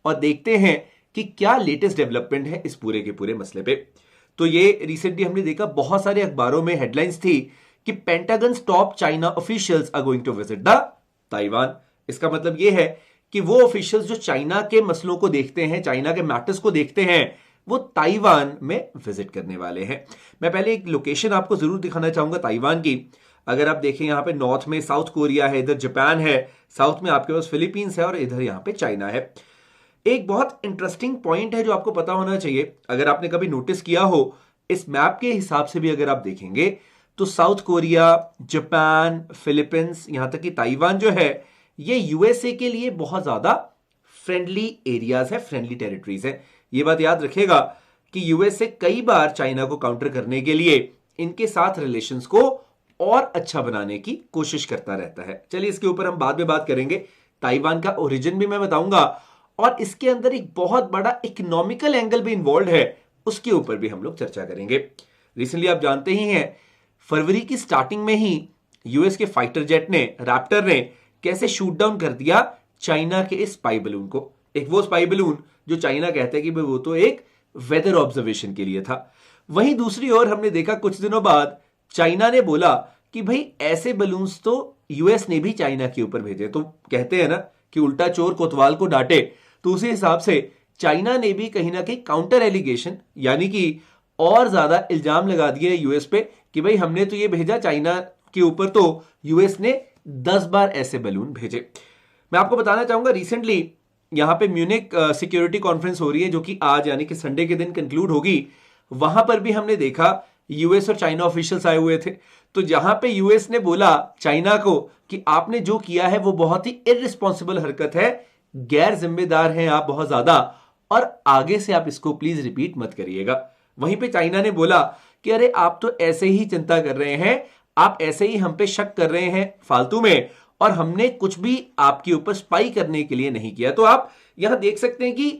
और देखते हैं कि क्या लेटेस्ट डेवलपमेंट है इस पूरे के पूरे मसले पे। तो ये रिसेंटली हमने देखा बहुत सारे अखबारों में हेडलाइंस थी कि Pentagon top China officials are going to visit the Taiwan. इसका मतलब यह है कि वो ऑफिशियल्स जो चाइना के मसलों को देखते हैं, चाइना के मैटर्स को देखते हैं, वो ताइवान में विजिट करने वाले हैं। मैं पहले एक लोकेशन आपको जरूर दिखाना चाहूंगा ताइवान की। अगर आप देखें यहां पे नॉर्थ में साउथ कोरिया है, इधर जापान है, साउथ में आपके पास फिलीपींस है और इधर यहां पे चाइना है। एक बहुत इंटरेस्टिंग पॉइंट है जो आपको पता होना चाहिए, अगर आपने कभी नोटिस किया हो, इस मैप के हिसाब से भी अगर आप देखेंगे तो साउथ कोरिया, जापान, फिलीपींस, यहां तक कि ताइवान जो है, ये यूएसए के लिए बहुत ज्यादा फ्रेंडली एरियाज है, फ्रेंडली टेरिटरीज है। ये बात याद रखेगा कि यूएसए कई बार चाइना को काउंटर करने के लिए इनके साथ रिलेशंस को और अच्छा बनाने की कोशिश करता रहता है। चलिए इसके ऊपर हम बाद में बात करेंगे। ताइवान का ओरिजिन भी मैं बताऊंगा और इसके अंदर एक बहुत बड़ा इकोनॉमिकल एंगल भी इन्वॉल्व है, उसके ऊपर भी हम लोग चर्चा करेंगे। रिसेंटली आप जानते ही हैं, फरवरी की स्टार्टिंग में ही यूएस के फाइटर जेट ने, रैप्टर ने, कैसे शूट डाउन कर दिया चाइना के इस स्पाई बलून को। एक वो स्पाई बलून जो चाइना कहते हैं कि वो तो एक वेदर ऑब्जर्वेशन के लिए था। वहीं दूसरी ओर हमने देखा कुछ दिनों बाद चाइना ने बोला कि भाई ऐसे बलून्स तो यूएस ने भी चाइना के ऊपर भेजे। तो कहते हैं ना कि उल्टा चोर कोतवाल को डांटे, तो उसी हिसाब से चाइना ने भी कहीं ना कहीं काउंटर एलिगेशन, यानी कि और ज्यादा इल्जाम लगा दिए यूएस पे कि भाई हमने तो ये भेजा, चाइना के ऊपर तो यूएस ने 10 बार ऐसे बलून भेजे। मैं आपको बताना चाहूंगा, रिसेंटली यहां पे म्यूनिक सिक्योरिटी कॉन्फ्रेंस हो रही है जो कि आज यानी कि संडे के दिन कंक्लूड होगी। वहां पर भी हमने देखा यूएस और चाइना ऑफिशियल्स आए हुए थे। तो जहां पे यूएस ने बोला चाइना को कि आपने जो किया है वो बहुत ही इररिस्पॉन्सिबल हरकत है, गैर जिम्मेदार हैं आप बहुत ज्यादा, और आगे से आप इसको प्लीज रिपीट मत करिएगा। वहीं पे चाइना ने बोला कि अरे आप तो ऐसे ही चिंता कर रहे हैं, आप ऐसे ही हम पे शक कर रहे हैं फालतू में, और हमने कुछ भी आपके ऊपर स्पाई करने के लिए नहीं किया। तो आप यहां देख सकते हैं कि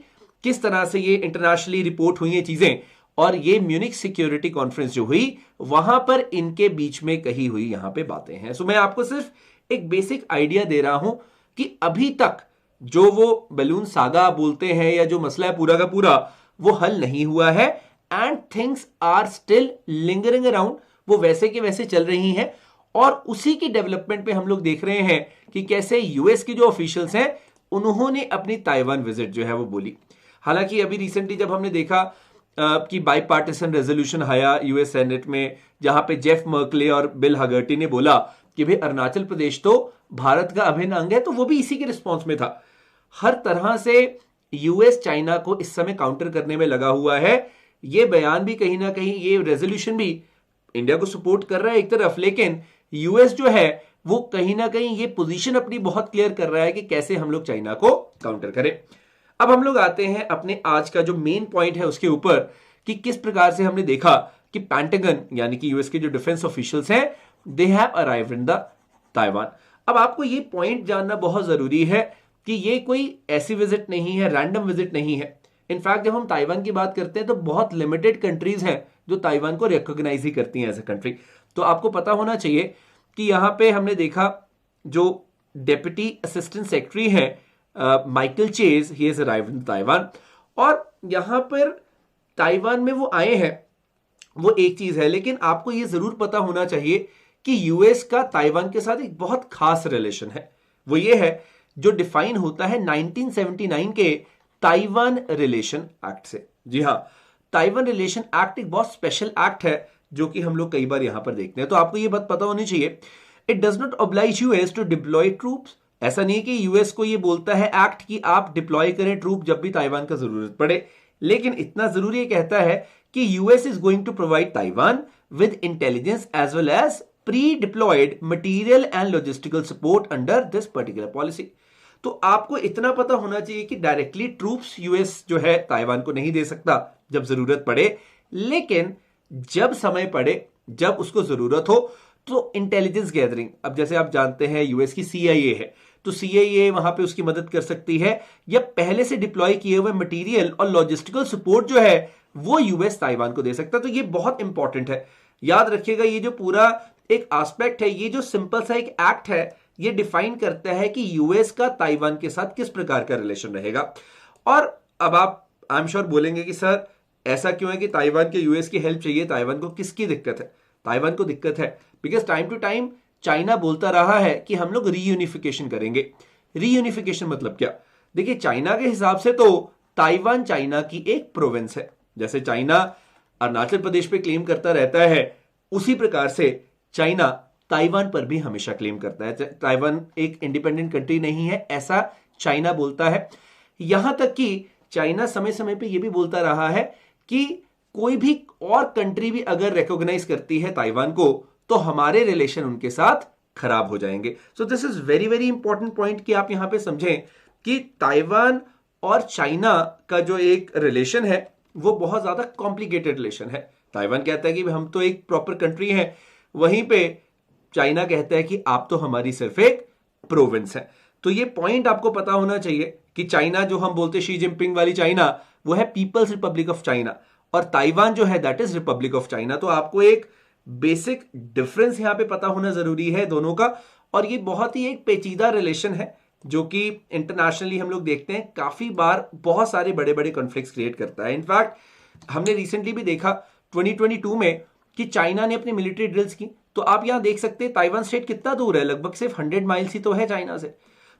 किस तरह से ये इंटरनेशनली रिपोर्ट हुई है चीजें, और ये म्यूनिक सिक्योरिटी कॉन्फ्रेंस जो हुई वहां पर इनके बीच में कही हुई यहां पे बातें हैं। सो मैं आपको सिर्फ एक बेसिक आइडिया दे रहा हूं कि अभी तक जो वो बलून सागा बोलते हैं या जो मसला है पूरा का पूरा, वो हल नहीं हुआ है, and things are still lingering around, वो वैसे के वैसे चल रही हैं। और उसी की डेवलपमेंट पे हम लोग देख रहे हैं कि कैसे यूएस की जो ऑफिशियल्स हैं उन्होंने अपनी ताइवान विजिट जो है वो बोली। हालांकि अभी रिसेंटली जब हमने देखा कि बाई पार्टिसन रेजोल्यूशन आया यूएस सेनेट में, जहां पे जेफ मर्कले और बिल हगर्टी ने बोला कि भाई अरुणाचल प्रदेश तो भारत का अभिन्न अंग है, तो वो भी इसी के रिस्पॉन्स में था। हर तरह से यूएस चाइना को इस समय काउंटर करने में लगा हुआ है। ये बयान भी कहीं ना कहीं, ये रेजोल्यूशन भी इंडिया को सपोर्ट कर रहा है एक तरफ, लेकिन यूएस जो है वो कहीं ना कहीं ये पोजीशन अपनी बहुत क्लियर कर रहा है कि कैसे हम लोग चाइना को काउंटर करें। अब हम लोग आते हैं अपने आज का जो मेन पॉइंट है उसके ऊपर, कि किस प्रकार से हमने देखा कि पेंटागन यानी कि यूएस के जो डिफेंस ऑफिशियल्स हैं, they have arrived in the Taiwan. अब आपको ये पॉइंट जानना बहुत जरूरी है कि ये कोई ऐसी विजिट नहीं है, रैंडम विजिट नहीं है। इनफैक्ट जब हम ताइवान की बात करते हैं तो बहुत लिमिटेड कंट्रीज हैं जो ताइवान को रिकॉग्नाइज ही करती हैं एज ए कंट्री। तो आपको पता होना चाहिए कि यहां पे हमने देखा जो डेप्यूटी असिस्टेंट सेक्रेटरी है Michael chase, he is arrived in Taiwan. और यहां पर ताइवान में वो आए हैं, वो एक चीज है, लेकिन आपको ये जरूर पता होना चाहिए कि यूएस का ताइवान के साथ एक बहुत खास रिलेशन है। वो ये है जो डिफाइन होता है 1979 के ताइवान रिलेशन एक्ट से। जी हां, ताइवान रिलेशन एक्ट एक बहुत स्पेशल एक्ट है जो कि हम लोग कई बार यहां पर देखते हैं। तो आपको ये बात पता होनी चाहिए, it does not oblige US to deploy troops. ऐसा नहीं कि यूएस को ये बोलता है एक्ट कि आप डिप्लॉय करें ट्रूप जब भी ताइवान का जरूरत पड़े, लेकिन इतना जरूर ये कहता है कि US is going to provide Taiwan with intelligence as well as pre deployed material and logistical support under this particular policy. तो आपको इतना पता होना चाहिए कि डायरेक्टली ट्रूप्स यूएस जो है ताइवान को नहीं दे सकता जब जरूरत पड़े, लेकिन जब समय पड़े, जब उसको जरूरत हो, तो इंटेलिजेंस गैदरिंग, अब जैसे आप जानते हैं यूएस की सीआईए है, तो सीआईए वहां पे उसकी मदद कर सकती है, या पहले से डिप्लॉय किए हुए मटेरियल और लॉजिस्टिकल सपोर्ट जो है वो यूएस ताइवान को दे सकता है। तो ये बहुत इंपॉर्टेंट है, याद रखिएगा। ये जो पूरा एक एस्पेक्ट है, ये जो सिंपल सा एक एक्ट है, ये डिफाइन करता है कि यूएस का ताइवान के साथ किस प्रकार का रिलेशन रहेगा। और अब आप आई एम श्योर बोलेंगे कि सर ऐसा क्यों है कि ताइवान के यूएस की हेल्प चाहिए, ताइवान को किसकी दिक्कत है? ताइवान को दिक्कत है because time to time China बोलता रहा है कि हम लोग रीयूनिफिकेशन करेंगे। रीयूनिफिकेशन मतलब क्या? देखिए, चाइना के हिसाब से तो ताइवान चाइना की एक प्रोविंस है। जैसे चाइना अरुणाचल प्रदेश पे क्लेम करता रहता है, उसी प्रकार से चाइना ताइवान पर भी हमेशा क्लेम करता है। ताइवान एक इंडिपेंडेंट कंट्री नहीं है, ऐसा चाइना बोलता है। यहां तक कि चाइना समय समय पे यह भी बोलता रहा है कि कोई भी और कंट्री भी अगर रिकॉग्नाइज करती है ताइवान को तो हमारे रिलेशन उनके साथ खराब हो जाएंगे। So this is very very important point कि आप यहां पे समझें कि ताइवान और चाइना का जो एक रिलेशन है वो बहुत ज्यादा कॉम्प्लिकेटेड रिलेशन है। ताइवान कहता है कि हम तो एक प्रॉपर कंट्री है, वहीं पे चाइना कहता है कि आप तो हमारी सिर्फ एक प्रोविंस है। तो ये पॉइंट आपको पता होना चाहिए कि चाइना जो हम बोलते शी जिनपिंग वाली चाइना, वो है पीपल्स रिपब्लिक ऑफ चाइना, और ताइवान जो है that is Republic of China. तो आपको एक बेसिक डिफरेंस यहां पे पता होना जरूरी है दोनों का। और ये बहुत ही एक पेचीदा रिलेशन है जो कि इंटरनेशनली हम लोग देखते हैं काफी बार बहुत सारे बड़े बड़े कॉन्फ्लिक्ट्स क्रिएट करता है। इनफैक्ट हमने रिसेंटली भी देखा 2022 में कि चाइना ने अपनी मिलिट्री ड्रिल्स की। तो आप यहां देख सकते हैं ताइवान स्टेट कितना दूर है, लगभग सिर्फ 100 माइल्स ही तो है चाइना से।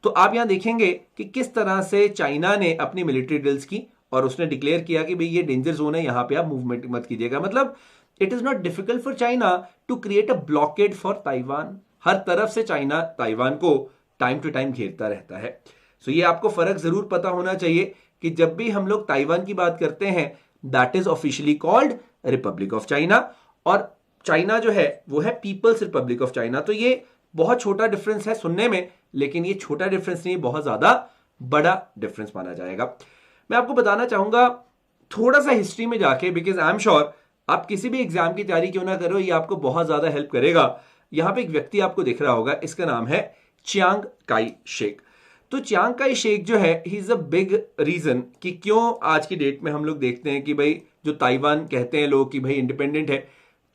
तो आप यहां देखेंगे कि किस तरह से चाइना ने अपनी मिलिट्री ड्रिल्स की और उसने डिक्लेयर किया कि भाई ये डेंजर जोन है, यहां पे आप मूवमेंट मत कीजिएगा। मतलब it is not difficult for China to create a blockade for Taiwan. हर तरफ से चाइना ताइवान को टाइम टू टाइम घेरता रहता है। सो ये आपको फर्क जरूर पता होना चाहिए कि जब भी हम लोग ताइवान की बात करते हैं that is officially called Republic of China, और चाइना जो है वो है पीपल्स रिपब्लिक ऑफ चाइना। तो ये बहुत छोटा डिफरेंस है सुनने में, लेकिन ये छोटा डिफरेंस नहीं, बहुत ज्यादा बड़ा डिफरेंस माना जाएगा। मैं आपको बताना चाहूंगा थोड़ा सा हिस्ट्री में जाके, बिकॉज आई एम श्योर आप किसी भी एग्जाम की तैयारी क्यों ना करो, ये आपको बहुत ज्यादा हेल्प करेगा। यहां पे एक व्यक्ति आपको दिख रहा होगा, इसका नाम है चियांग काई शेक। तो चियांग काई शेक जो है he is a big reason कि क्यों आज की डेट में हम लोग देखते हैं कि भाई जो ताइवान कहते हैं लोग कि भाई इंडिपेंडेंट है,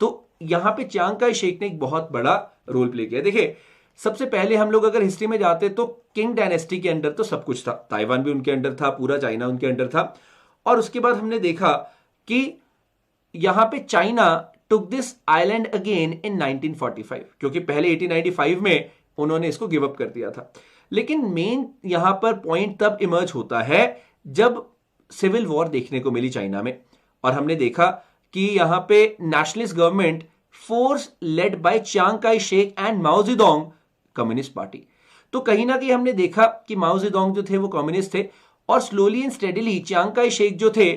तो यहां पे चियांग काई शेक ने एक बहुत बड़ा रोल प्ले किया। देखिए, सबसे पहले हम लोग अगर हिस्ट्री में जाते तो किंग डायनेस्टी के अंडर तो सब कुछ था, ताइवान भी उनके अंडर था, पूरा चाइना उनके अंडर था। और उसके बाद हमने देखा कि यहां पे China took this island again in 1945, क्योंकि पहले 1895 में उन्होंने इसको गिव अप कर दिया था। लेकिन मेन यहां पर पॉइंट तब इमर्ज होता है जब सिविल वॉर देखने को मिली चाइना में, और हमने देखा कि यहां पे nationalist government force led by Chiang Kai Shek and Mao Zedong communist party. तो कहीं ना कहीं हमने देखा कि माओ जेडोंग जो थे वो कम्युनिस्ट थे, और slowly and steadily Chiang Kai shek जो थे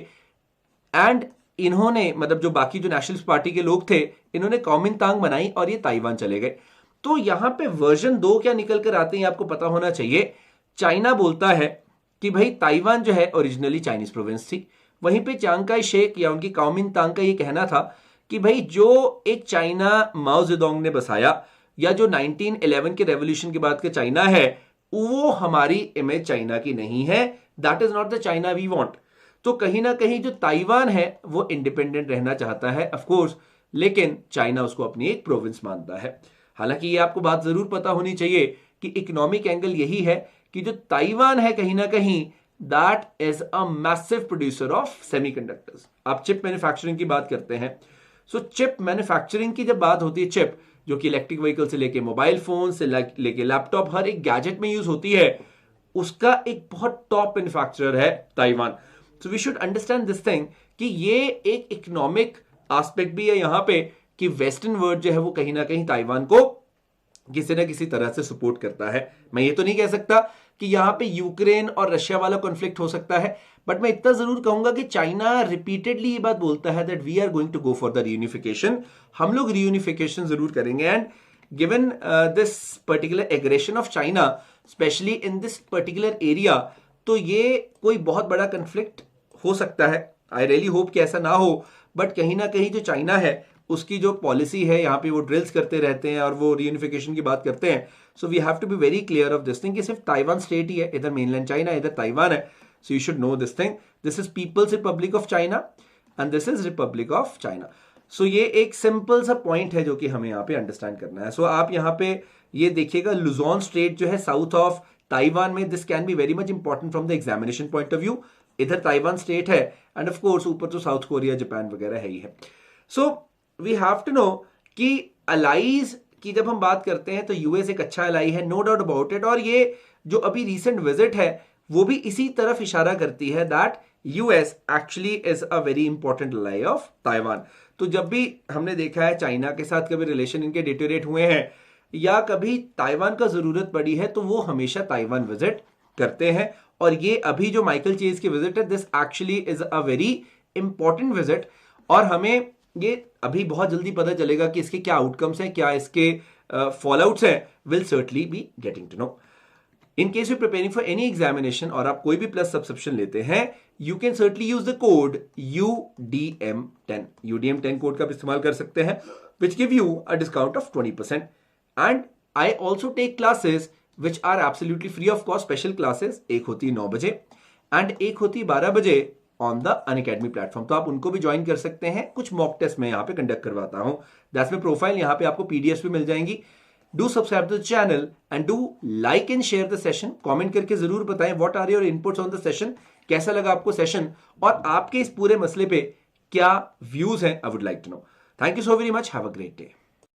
एंड इन्होंने मतलब जो बाकी जो नेशनलिस्ट पार्टी के लोग थे, इन्होंने कॉमिनतांग बनाई और ये ताइवान चले गए। तो यहां पे वर्जन 2 क्या निकल कर आते हैं आपको पता होना चाहिए। चाइना बोलता है कि भाई ताइवान जो है ओरिजिनली चाइनीज प्रोविंस थी, वहीं पे चियांग काई शेक या उनकी कॉमिनतांग का ये कहना था कि भाई जो एक चाइना माओ जेडोंग ने बसाया या जो 1911 के रेवोल्यूशन के बाद का चाइना है, वो हमारी इमेज चाइना की नहीं है, that is not the China we want. तो कहीं ना कहीं जो ताइवान है वो इंडिपेंडेंट रहना चाहता है ऑफ कोर्स, लेकिन चाइना उसको अपनी एक प्रोविंस मानता है। हालांकि ये आपको बात जरूर पता होनी चाहिए कि इकोनॉमिक एंगल यही है कि जो ताइवान है कहीं ना कहीं that is a massive producer of semiconductors. आप चिप मैन्युफैक्चरिंग की बात करते हैं, सो चिप मैन्युफैक्चरिंग की जब बात होती है, चिप जो कि इलेक्ट्रिक व्हीकल से लेके मोबाइल फोन से लेके लैपटॉप हर एक गैजेट में यूज होती है, उसका एक बहुत टॉप मैन्युफैक्चरर है Taiwan. So we should understand this thing कि ये एक इकोनॉमिक एस्पेक्ट भी है यहां पे कि वेस्टर्न वर्ल्ड जो है वो कहीं ना कहीं ताइवान को किसी ना किसी तरह से सपोर्ट करता है। मैं ये तो नहीं कह सकता कि यहां पे यूक्रेन और रशिया वाला कॉन्फ्लिक्ट हो सकता है, बट मैं इतना जरूर कहूंगा कि चाइना रिपीटेडली ये बात बोलता है that we are going to go for the reunification. हम लोग रीयूनिफिकेशन जरूर करेंगे, and given this particular aggression of China specially in this particular area, तो ये कोई बहुत बड़ा कॉन्फ्लिक्ट हो सकता है। आई रियली होप कि ऐसा ना हो, बट कहीं ना कहीं जो चाइना है उसकी जो पॉलिसी है यहाँ पे वो ड्रिल्स करते रहते हैं और वो रीयूनिफिकेशन की बात करते हैं। So we have to be very clear of this thing कि सिर्फ ताइवान स्टेट ही है, इधर मेनलैंड चाइना, इधर ताइवान है। So you should know this thing, this is People's Republic of China and this is Republic of China. So ये एक simple सा point है जो कि हमें यहाँ पे अंडरस्टैंड करना है। सो आप यहाँ पे ये देखिएगा, लुजोन स्ट्रेट जो है साउथ ऑफ ताइवान में, this can be very much important from the examination point of view. इधर ताइवान स्टेट है एंड ऑफ कोर्स ऊपर तो साउथ कोरिया, जापान वगैरह है ही है। So we have to know कि अलाइज की जब हम बात करते हैं तो यूएस एक अच्छा अलाई है, नो डाउट अबाउट इट। और ये जो अभी रिसेंट विजिट है वो भी इसी तरफ इशारा करती है that US actually is a very important ally of Taiwan. तो जब भी हमने देखा है चाइना के साथ कभी रिलेशन इनके डिटेरिएट हुए हैं या कभी ताइवान का जरूरत पड़ी है तो वो हमेशा ताइवान विजिट करते हैं। और ये अभी जो माइकल चेज की विजिट है, this actually is a very important visit. और हमें ये अभी बहुत जल्दी पता चलेगा कि इसके क्या आउटकम्स हैं, क्या इसके फॉलोआउट्स हैं, will certainly be getting to know. In case you preparing for any examination और आप कोई भी प्लस सब्सक्रिप्शन लेते हैं, you can certainly use the code UDM10। UDM10 code का आप इस्तेमाल कर सकते हैं, which give you a discount of 20%। And I also take classes which are absolutely free of cost, special classes. एक होती है 9 बजे एंड एक होती है 12 बजे ऑन द अनअकैडमी प्लेटफॉर्म। तो आप उनको भी ज्वाइन कर सकते हैं। कुछ मॉक टेस्ट मैं यहाँ पे कंडक्ट करवाता हूँ, दैट्स माय प्रोफाइल। यहाँ पे आपको पीडीएफ भी मिल जाएंगी। Do subscribe to the channel and do like and share the session. Comment करके जरूर बताएं what are your inputs on the session, कैसा लगा आपको सेशन और आपके इस पूरे मसले पे क्या व्यूज हैं, I would like to know. Thank you so very much, have a great day.